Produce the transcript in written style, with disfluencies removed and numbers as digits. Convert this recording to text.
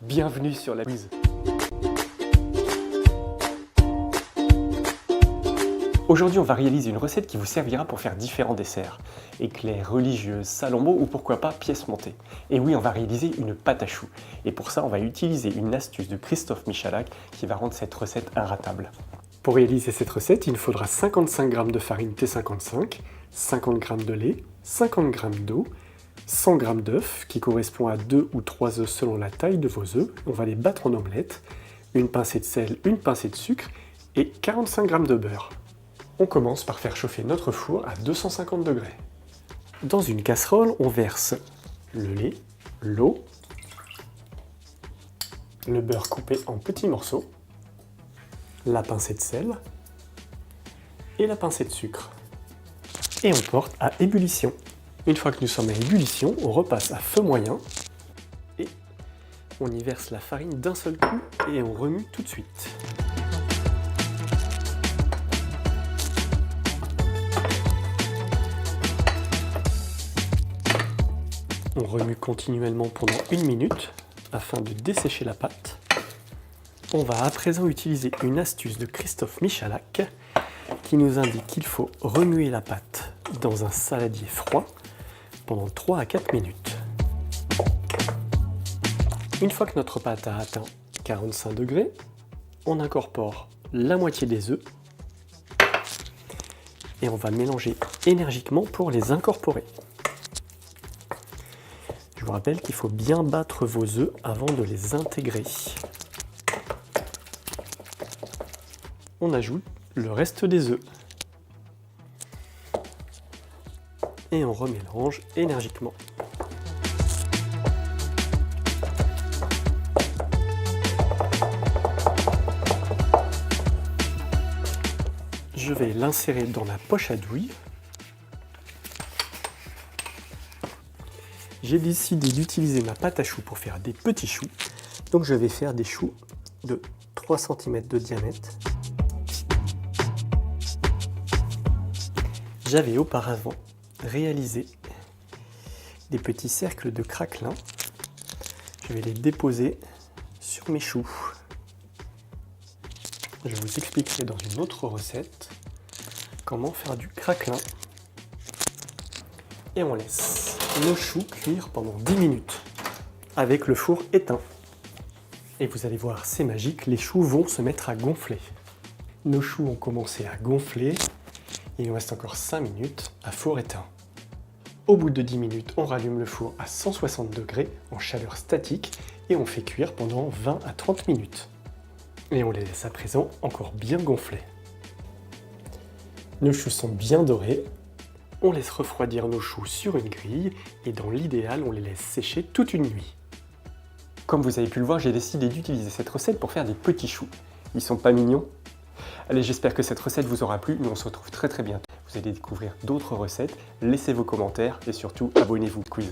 Bienvenue sur la quiz. Aujourd'hui, on va réaliser une recette qui vous servira pour faire différents desserts. Éclairs, religieuses, salambos ou pourquoi pas pièces montées. Et oui, on va réaliser une pâte à choux. Et pour ça, on va utiliser une astuce de Christophe Michalak qui va rendre cette recette inratable. Pour réaliser cette recette, il nous faudra 55 g de farine T55, 50 g de lait, 50 g d'eau, 100 g d'œufs qui correspond à 2 ou 3 œufs selon la taille de vos œufs. On va les battre en omelette, une pincée de sel, une pincée de sucre et 45 g de beurre. On commence par faire chauffer notre four à 250 degrés. Dans une casserole, on verse le lait, l'eau, le beurre coupé en petits morceaux, la pincée de sel et la pincée de sucre. Et on porte à ébullition. Une fois que nous sommes à ébullition, on repasse à feu moyen et on y verse la farine d'un seul coup et on remue tout de suite. On remue continuellement pendant 1 minute afin de dessécher la pâte. On va à présent utiliser une astuce de Christophe Michalak qui nous indique qu'il faut remuer la pâte dans un saladier froid pendant 3 à 4 minutes. Une fois que notre pâte a atteint 45 degrés, on incorpore la moitié des œufs et on va mélanger énergiquement pour les incorporer. Je vous rappelle qu'il faut bien battre vos œufs avant de les intégrer. On ajoute le reste des œufs. Et on remélange énergiquement. Je vais l'insérer dans la poche à douille. J'ai décidé d'utiliser ma pâte à choux pour faire des petits choux. Donc je vais faire des choux de 3 cm de diamètre. J'avais auparavant réalisé des petits cercles de craquelin. Je vais les déposer sur mes choux. Je vous expliquerai dans une autre recette comment faire du craquelin. Et on laisse nos choux cuire pendant 10 minutes avec le four éteint. Et vous allez voir, c'est magique, les choux vont se mettre à gonfler. Nos choux ont commencé à gonfler et il nous reste encore 5 minutes à four éteint. Au bout de 10 minutes, on rallume le four à 160 degrés en chaleur statique et on fait cuire pendant 20 à 30 minutes. Et on les laisse à présent encore bien gonfler. Nos choux sont bien dorés. On laisse refroidir nos choux sur une grille et dans l'idéal, on les laisse sécher toute une nuit. Comme vous avez pu le voir, j'ai décidé d'utiliser cette recette pour faire des petits choux. Ils sont pas mignons? Allez, j'espère que cette recette vous aura plu. Nous, on se retrouve très bientôt. Vous allez découvrir d'autres recettes. Laissez vos commentaires et surtout, abonnez-vous au quiz.